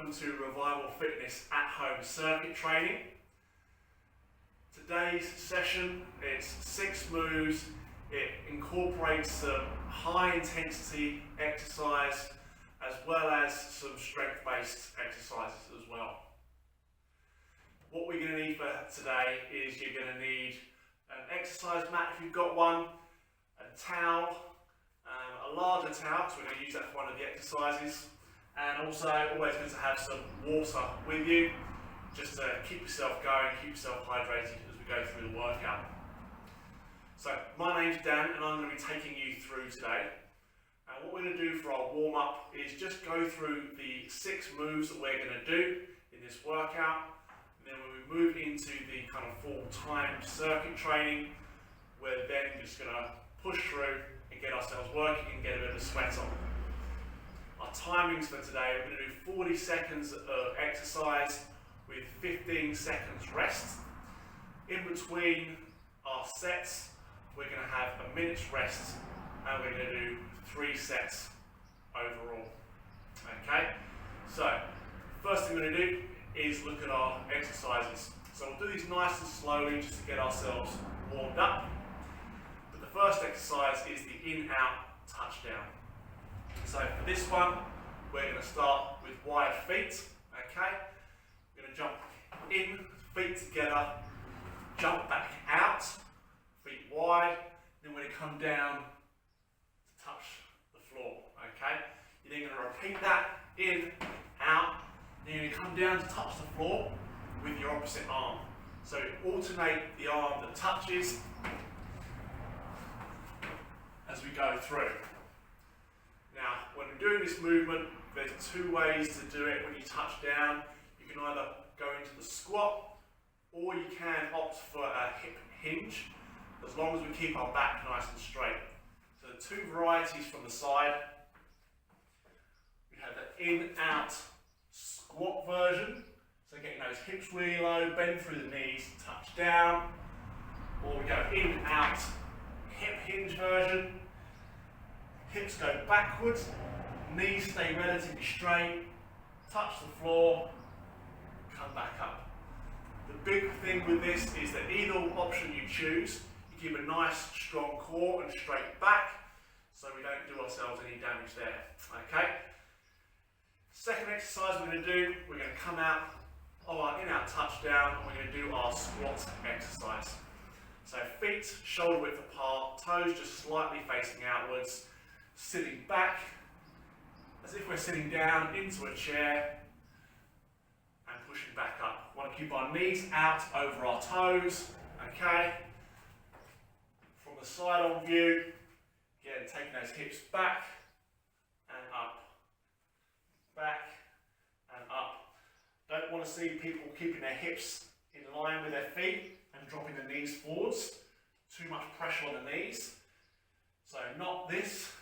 welcome to Revival Fitness at Home circuit training. Today's session, it's 6 moves. It incorporates some high intensity exercise as well as some strength based exercises as well. What we're going to need for today is you're going to need an exercise mat if you've got one, a towel, a larger towel, so we're going to use that for one of the exercises, and also always good to have some water with you just to keep yourself going, keep yourself hydrated as we go through the workout. So my name's Dan and I'm going to be taking you through today. And what we're going to do for our warm up is just go through the 6 moves that we're going to do in this workout. And then when we move into the kind of full time circuit training, we're then just going to push through and get ourselves working and get a bit of a sweat on. Our timings for today, we're going to do 40 seconds of exercise with 15 seconds rest. In between our sets, we're going to have a minute's rest and we're going to do 3 sets overall. Okay, so first thing we're going to do is look at our exercises. So we'll do these nice and slowly just to get ourselves warmed up. But the first exercise is the in-out touchdown. So for this one, we're going to start with wide feet. Okay, we're going to jump in, feet together, jump back out, feet wide. Then we're going to come down to touch the floor. Okay, you're then going to repeat that in, out. Then you're going to come down to touch the floor with your opposite arm. So alternate the arm that touches as we go through. Now, when we're doing this movement, there's 2 ways to do it when you touch down. You can either go into the squat, or you can opt for a hip hinge, as long as we keep our back nice and straight. So the 2 varieties from the side, we have the in-out squat version, so getting those hips really low, bend through the knees, touch down, or we go in-out hip hinge version. Hips go backwards, knees stay relatively straight, touch the floor, come back up. The big thing with this is that either option you choose, you keep a nice strong core and straight back, so we don't do ourselves any damage there. Okay? Second exercise we're going to do, we're going to come out of our in-out touchdown and we're going to do our squat exercise. So feet shoulder width apart, toes just slightly facing outwards, sitting back as if we're sitting down into a chair and pushing back up. We want to keep our knees out over our toes. Okay, from the side on view, again taking those hips back and up, back and up. Don't want to see people keeping their hips in line with their feet and dropping the knees forwards. Too much pressure on the knees. So not this,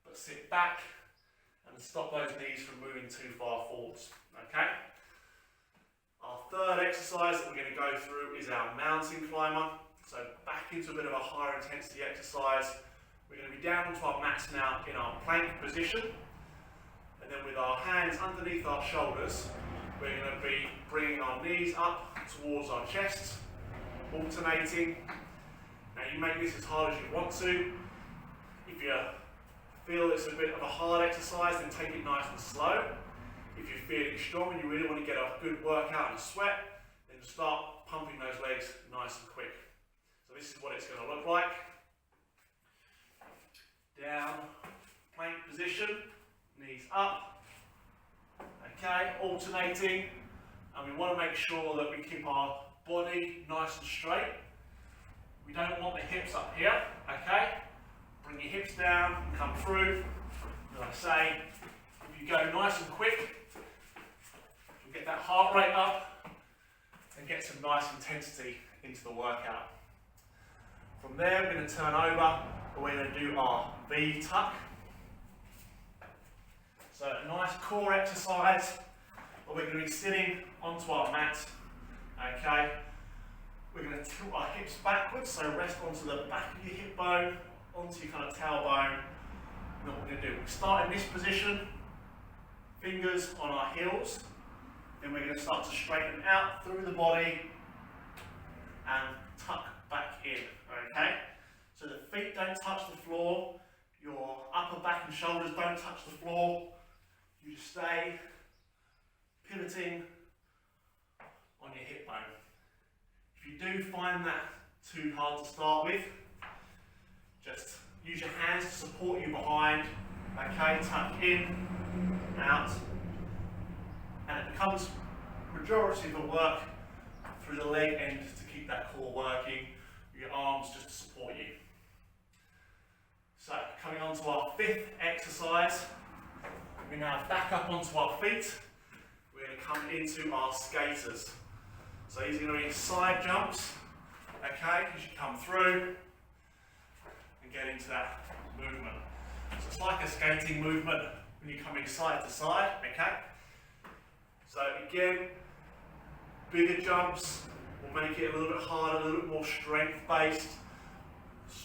but sit back and stop those knees from moving too far forwards. Okay? Our third exercise that we're going to go through is our mountain climber. So back into a bit of a higher intensity exercise. We're going to be down onto our mats now in our plank position. And then with our hands underneath our shoulders, we're going to be bringing our knees up towards our chest, alternating. Now you make this as hard as you want to. If you feel it's a bit of a hard exercise, then take it nice and slow. If you're feeling strong and you really want to get a good workout and sweat, then start pumping those legs nice and quick. So this is what it's going to look like. Down, plank position, knees up. Okay, alternating. And we want to make sure that we keep our body nice and straight. We don't want the hips up here, okay? Bring your hips down and come through. As I say, if you go nice and quick, you'll get that heart rate up and get some nice intensity into the workout. From there, we're going to turn over and we're going to do our V tuck. So a nice core exercise, but we're going to be sitting onto our mat, okay? We're going to tilt our hips backwards, so rest onto the back of your hip bone, onto your kind of tailbone. And what we're going to do, we start in this position, fingers on our heels. Then we're going to start to straighten out through the body and tuck back in, okay? So the feet don't touch the floor, your upper back and shoulders don't touch the floor. You just stay pivoting on your hip bone. If you do find that too hard to start with, just use your hands to support you behind, okay? Tuck in, out, and it becomes majority of the work through the leg end to keep that core working, your arms just to support you. So coming on to our fifth exercise, we now back up onto our feet. We're going to come into our skaters. So these are going to be side jumps, okay, as you come through and get into that movement. So it's like a skating movement when you're coming side to side, okay? So again, bigger jumps will make it a little bit harder, a little bit more strength based.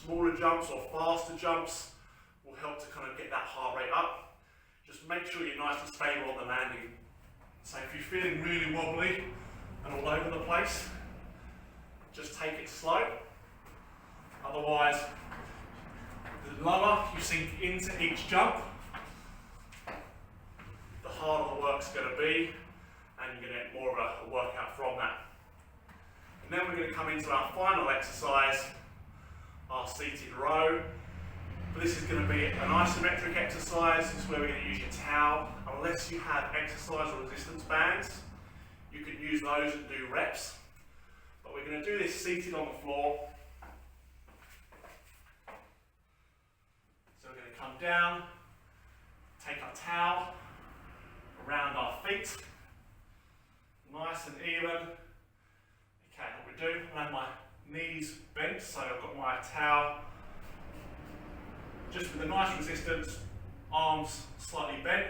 Smaller jumps or faster jumps will help to kind of get that heart rate up. Just make sure you're nice and stable on the landing. So if you're feeling really wobbly and all over the place, just take it slow. Otherwise, the lower you sink into each jump, the harder the work's going to be, and you're going to get more of a workout from that. And then we're going to come into our final exercise, our seated row. But this is going to be an isometric exercise. This is where we're going to use your towel. Unless you have exercise or resistance bands, you could use those and do reps. But we're going to do this seated on the floor. So we're going to come down, take our towel around our feet, nice and even. Okay, what we do, I have my knees bent, so I've got my towel just with a nice resistance, arms slightly bent.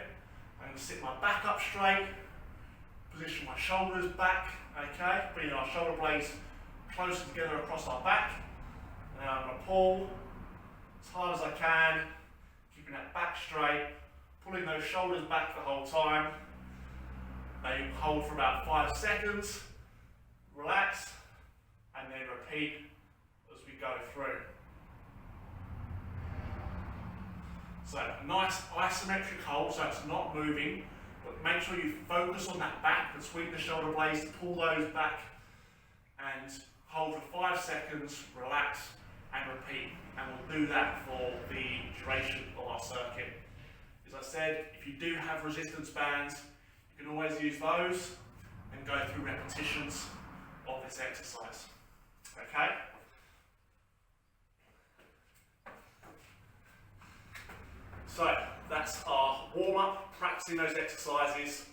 I'm going to sit my back up straight, position my shoulders back, okay, bringing our shoulder blades closer together across our back. And then I'm going to pull as hard as I can, keeping that back straight, pulling those shoulders back the whole time. They hold for about 5 seconds, relax, and then repeat as we go through. So a nice isometric hold, so it's not moving, but make sure you focus on that back between the shoulder blades, pull those back and hold for 5 seconds, relax and repeat. And we'll do that for the duration of our circuit. As I said, if you do have resistance bands, you can always use those and go through repetitions of this exercise. Okay? So that's our warm-up, practicing those exercises.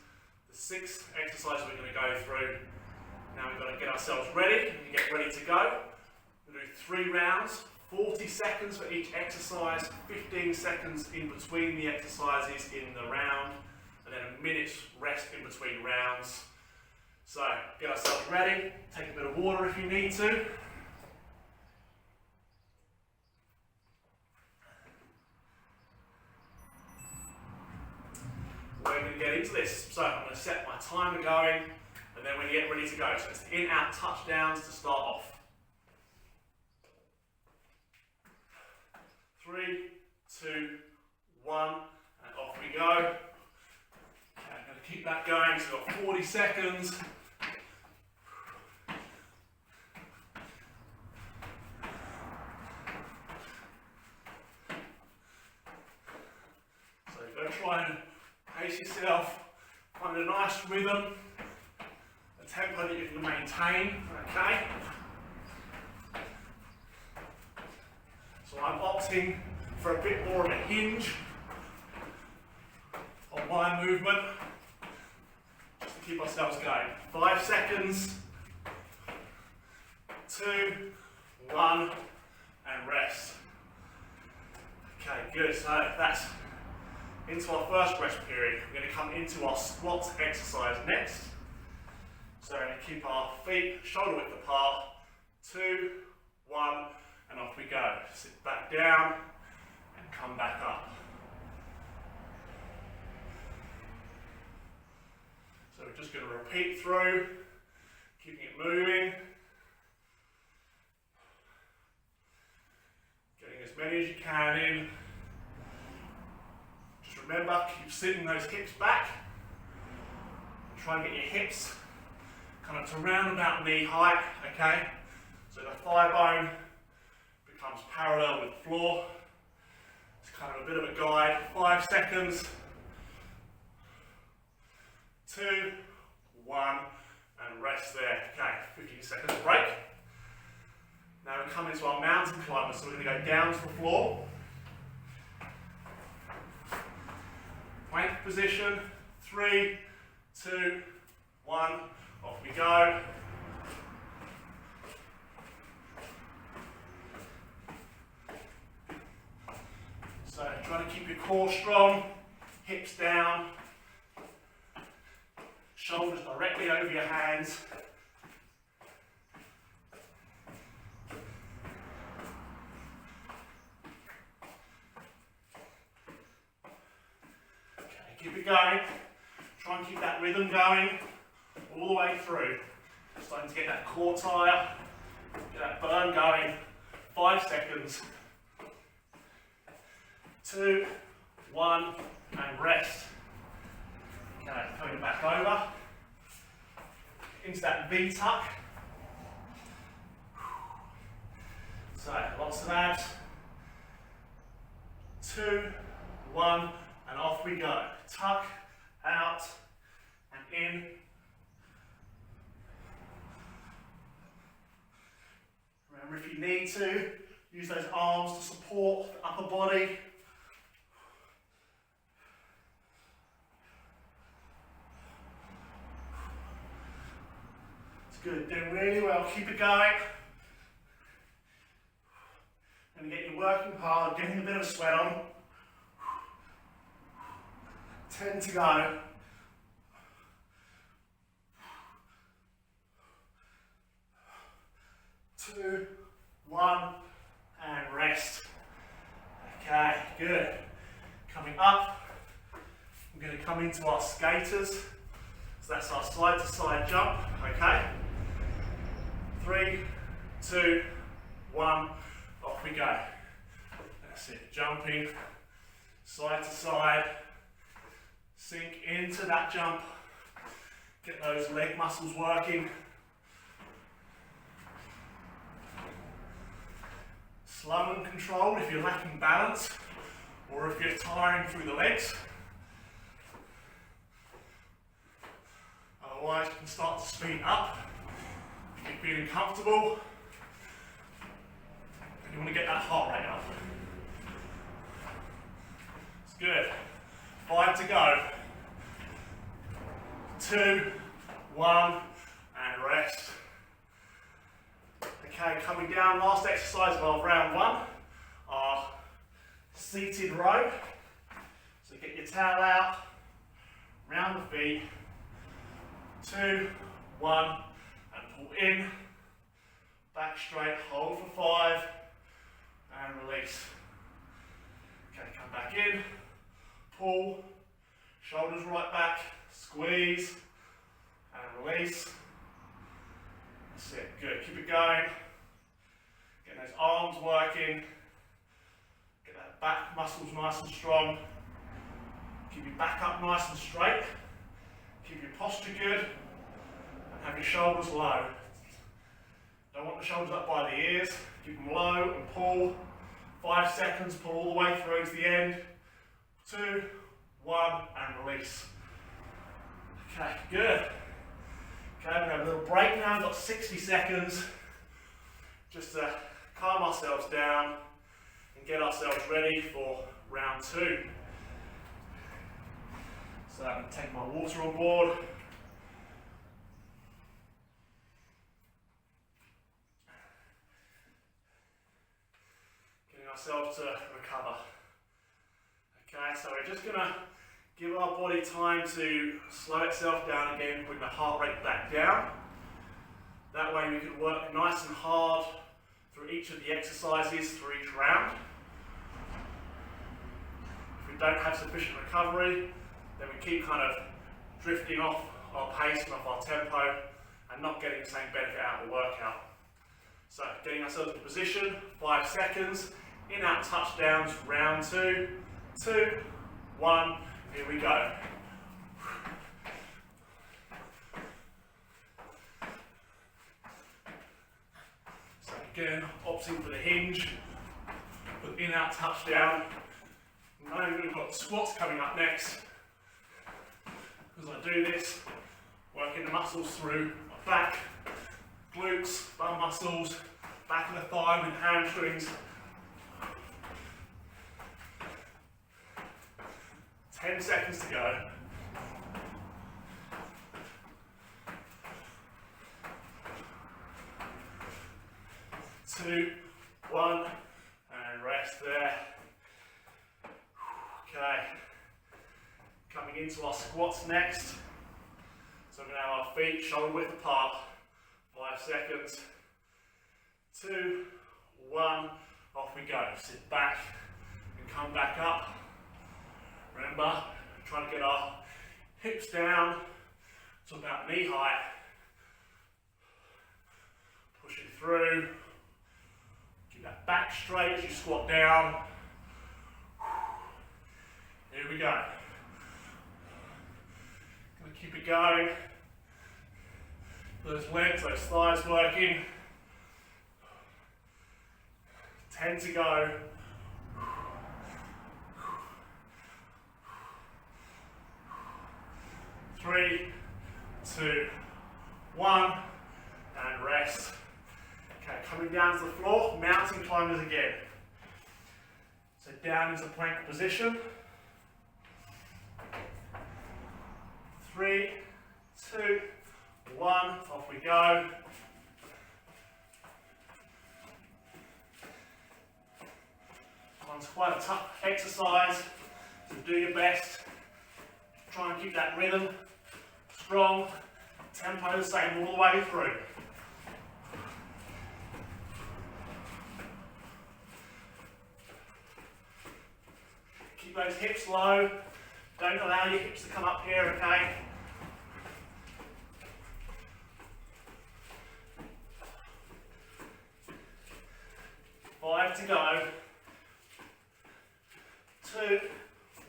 The 6 exercises we're going to go through. Now we've got to get ourselves ready and get ready to go. We'll do 3 rounds, 40 seconds for each exercise, 15 seconds in between the exercises in the round, and then a minute's rest in between rounds. So get ourselves ready, take a bit of water if you need to. We're going to get into this. So I'm going to set my timer going, and then when you get ready to go. So it's in-out touchdowns to start off. 3, 2, 1, and off we go. Okay, I'm going to keep that going, so we've got 40 seconds. So you've got to try and pace yourself, find a nice rhythm, a tempo that you can maintain, okay? So I'm opting for a bit more of a hinge on my movement, just to keep ourselves going. 5 seconds, 2, 1, and rest. Okay, good. So that's into our first rest period. We're going to come into our squat exercise next. So we're going to keep our feet shoulder width apart. 2, 1, and off we go. Sit back down and come back up. repeat through, keeping it moving. Getting as many as you can in. Just remember, keep sitting those hips back. And try and get your hips kind of to round about knee height, okay? So the thigh bone becomes parallel with the floor. It's kind of a bit of a guide. 5 seconds. 2, 1, and rest there. Okay, 15 seconds break. Now we're coming into our mountain climber, so we're going to go down to the floor. Plank position. 3, 2, 1, off we go. So try to keep your core strong, hips down, shoulders directly over your hands. Okay, keep it going. Try and keep that rhythm going all the way through. Starting to get that core tire, get that burn going. 5 seconds. 2, 1, and rest. Okay, coming back over into that V tuck. So lots of abs. 2, 1, and off we go. Tuck, out, and in. Remember, if you need to, use those arms to support the upper body. Good, doing really well, keep it going. And get you working hard, getting a bit of a sweat on. 10 to go. 2, 1, and rest. Okay, good. Coming up, we're going to come into our skaters. So that's our side to side jump, okay? 3, 2, 1, off we go. That's it, jumping side to side, sink into that jump, get those leg muscles working. Slow and controlled if you're lacking balance or if you're tiring through the legs. Otherwise, you can start to speed up. If you're feeling comfortable, and you want to get that heart rate up. It's good. 5 to go. 2, 1, and rest. Okay, coming down, last exercise of round 1, our seated row. So get your towel out, round the feet. 2, 1, and pull in, back straight, hold for 5, and release. Okay, come back in, pull, shoulders right back, squeeze, and release. That's it, good, keep it going. Getting those arms working, get that back muscles nice and strong. Keep your back up nice and straight. Keep your posture good, and have your shoulders low. Don't want the shoulders up by the ears. Keep them low and pull. 5 seconds, pull all the way through to the end. 2, 1, and release. Okay, good. Okay, we're going to have a little break now. We've got 60 seconds just to calm ourselves down and get ourselves ready for round 2. So I'm going to take my water on board. Getting ourselves to recover. Okay, so we're just going to give our body time to slow itself down again, putting the heart rate back down. That way we can work nice and hard through each of the exercises, through each round. If we don't have sufficient recovery, then we keep kind of drifting off our pace and off our tempo and not getting the same benefit out of the workout. So getting ourselves in position, 5 seconds, in out touchdowns, round 2, 2, 1, here we go. So again, opting for the hinge, with in out touchdown. Now we've got squats coming up next. As I do this, working the muscles through my back, glutes, bum muscles, back of the thigh and hamstrings. 10 seconds to go. 2, 1, and rest there. Okay, coming into our squats next. So we're going to have our feet shoulder width apart. 5 seconds. 2, 1, off we go. Sit back and come back up. Remember, trying to get our hips down to about knee height. Pushing through. Keep that back straight as you squat down. Here we go. Gonna keep it going. Those legs, those thighs working. 10 to go. 3, 2, 1, and rest. Okay, coming down to the floor, mountain climbers again. So down into plank position. 3, 2, 1, off we go. One's quite a tough exercise, so do your best. Try and keep that rhythm strong, tempo the same all the way through. Keep those hips low. Don't allow your hips to come up here, okay? Five to go. 2,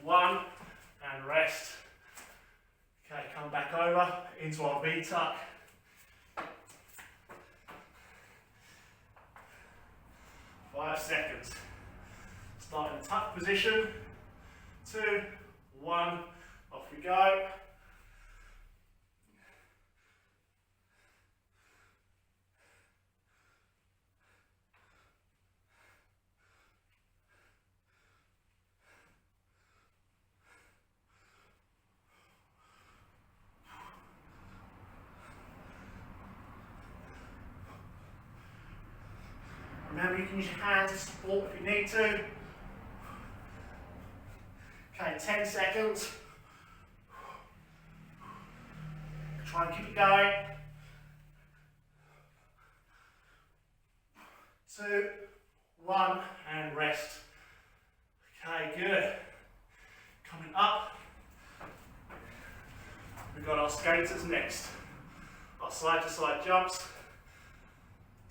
1, and rest. Okay, come back over into our V-tuck. 5 seconds. Start in tuck position. 2, 1, off we go. Remember, you can use your hands to support if you need to. Okay, 10 seconds. Try and keep it going. 2, 1, and rest. Okay, good. Coming up, we've got our skaters next. Our side to side jumps.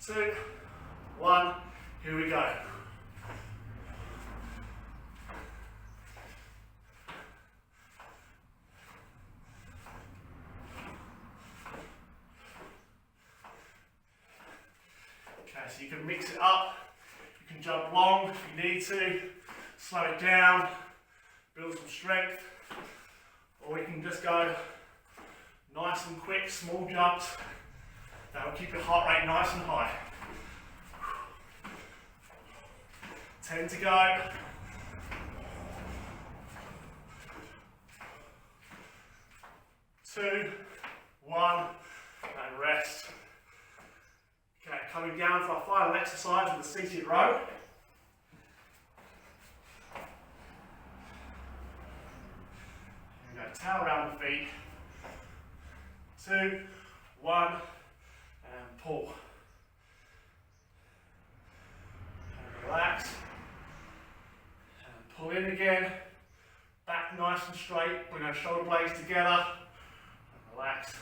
2, 1, here we go. Okay, so you can mix it up. You can jump long if you need to, slow it down, build some strength, or we can just go nice and quick, small jumps. That will keep your heart rate nice and high. 10 to go. 2, 1, and rest. Okay, coming down for our final exercise with the seated row. Here we go, tail around the feet. 2, 1, and pull. And relax. And pull in again. Back nice and straight. Bring our shoulder blades together. And Relax.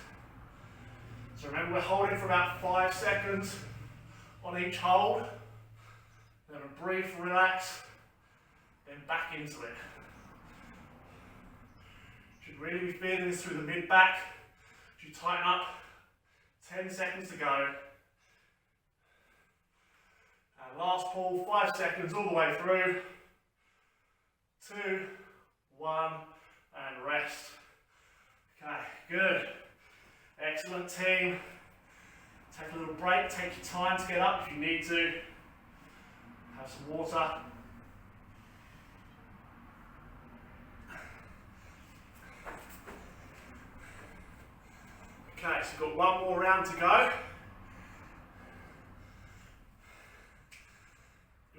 So remember, we're holding for about 5 seconds on each hold. Then a brief relax, then back into it. Should really be feeling this through the mid-back. As you tighten up, 10 seconds to go. And last pull, 5 seconds all the way through. 2, 1, and rest. Okay, good. Excellent, team. Take a little break, take your time to get up if you need to. Have some water. Okay, so we've got one more round to go.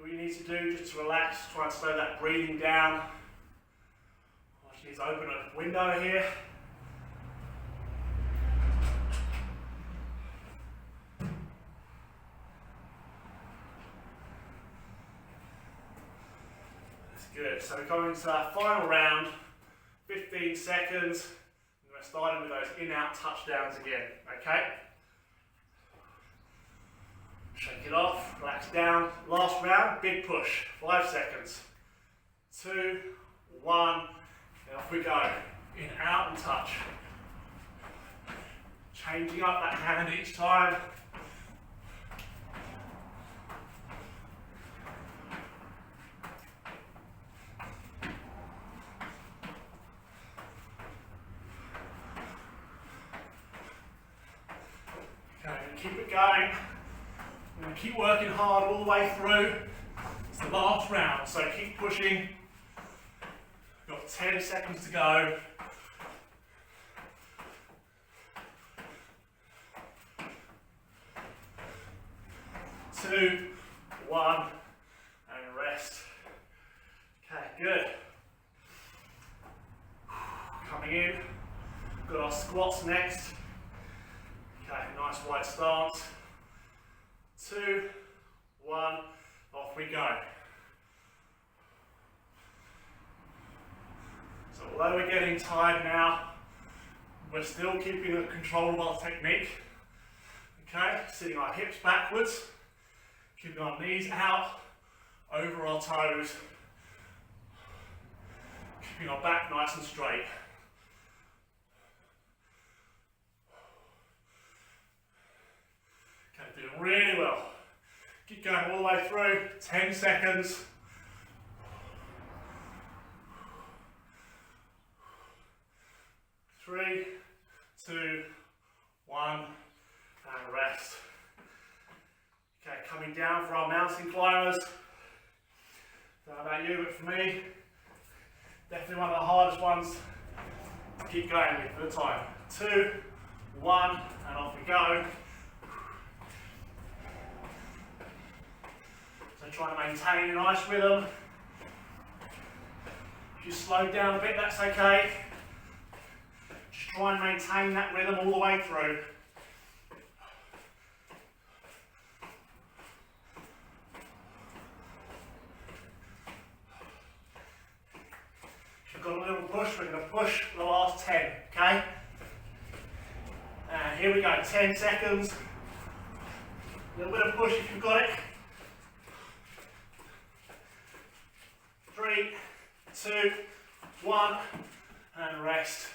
All you need to do just to relax, try and slow that breathing down. I need to open a window here. That's good. So we're going to our final round, 15 seconds. And we're starting with those in-out touchdowns again, okay? Shake it off, relax down. Last round, big push, 5 seconds. 2, 1, and off we go. In, out, and touch. Changing up that hand each time. Okay, keep it going. We're going to keep working hard all the way through. It's the last round, so keep pushing. We've got 10 seconds to go. Two, 1, and rest. Okay, good. Coming in. Got our squats next. Okay, nice wide stance. 2, 1, off we go. So although we're getting tired now, we're still keeping a control of our technique. Okay, sitting our hips backwards, keeping our knees out, over our toes, keeping our back nice and straight. Okay, doing really well. Keep going all the way through, 10 seconds. Three, 2, 1, and rest. Okay, coming down for our mountain climbers. Don't know about you, but for me, definitely one of the hardest ones to keep going with for the time. 2, 1, and off we go. So try and maintain a nice rhythm. If you slow down a bit, that's okay. Just try and maintain that rhythm all the way through. If you've got a little push, we're going to push for the last 10, okay? And here we go, 10 seconds. A little bit of push if you've got it. 3, 2, 1, and rest.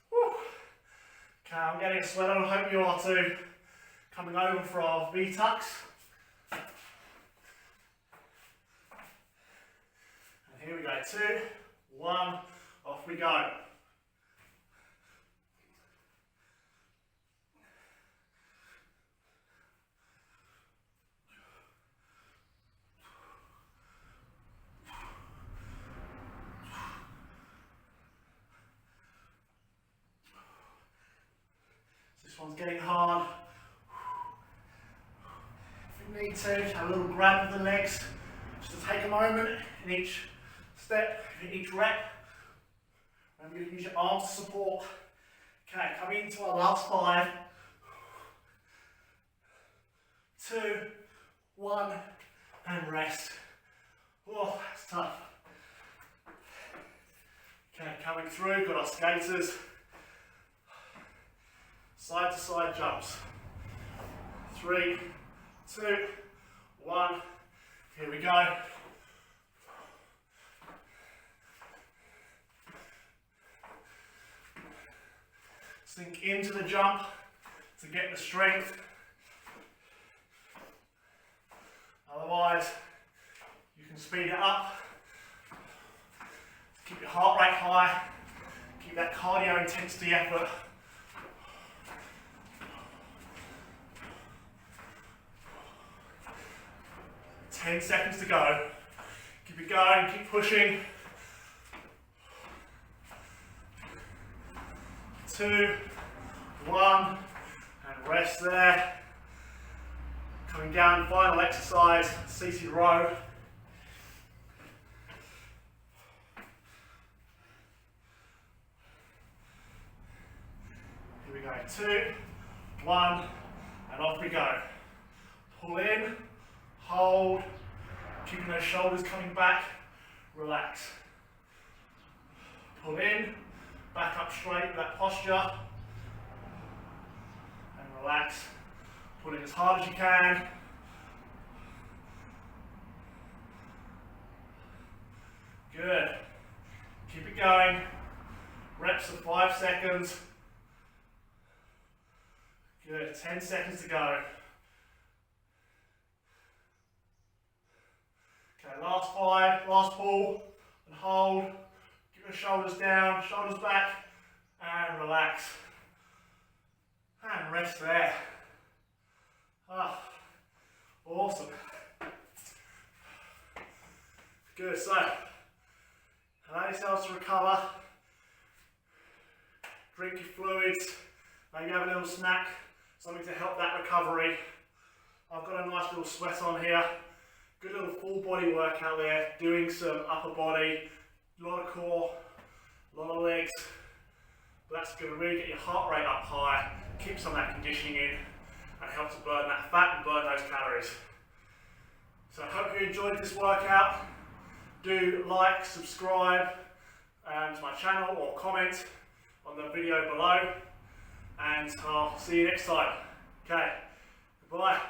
Whew. Okay, I'm getting a sweat on, I hope you are too. Coming over for our V-tucks. And here we go, 2, 1, off we go. This one's getting hard. If you need to, have a little grab of the legs, just to take a moment in each step, in each rep. Remember, you can use your arms to support. Okay, coming into our last 5. 2, 1, and rest. Oh, that's tough. Okay, coming through, got our skaters. side to side jumps. 3, 2, 1. Here we go. Sink into the jump to get the strength. Otherwise, you can speed it up. Keep your heart rate high. Keep that cardio intensity effort. Ten seconds to go. Keep it going, keep pushing. 2, 1, and rest there. Coming down, final exercise, seated row. Here we go, 2, 1, and off we go. Pull in, hold, keeping those shoulders coming back, relax. Pull in, back up straight with that posture, and relax. Pull in as hard as you can. Good. Keep it going. Reps of 5 seconds. Good. 10 seconds to go. Okay, last 5. Last pull and hold. Keep your shoulders down, shoulders back, and relax. And rest there. Ah, awesome. Good, so allow yourselves to recover. Drink your fluids, maybe have a little snack, something to help that recovery. I've got a nice little sweat on here. Good little full body workout there, doing some upper body, a lot of core, a lot of legs. That's going to really get your heart rate up high, keep some of that conditioning in, and help to burn that fat and burn those calories. So I hope you enjoyed this workout. Do like, subscribe to my channel or comment on the video below, and I'll see you next time. Okay, goodbye.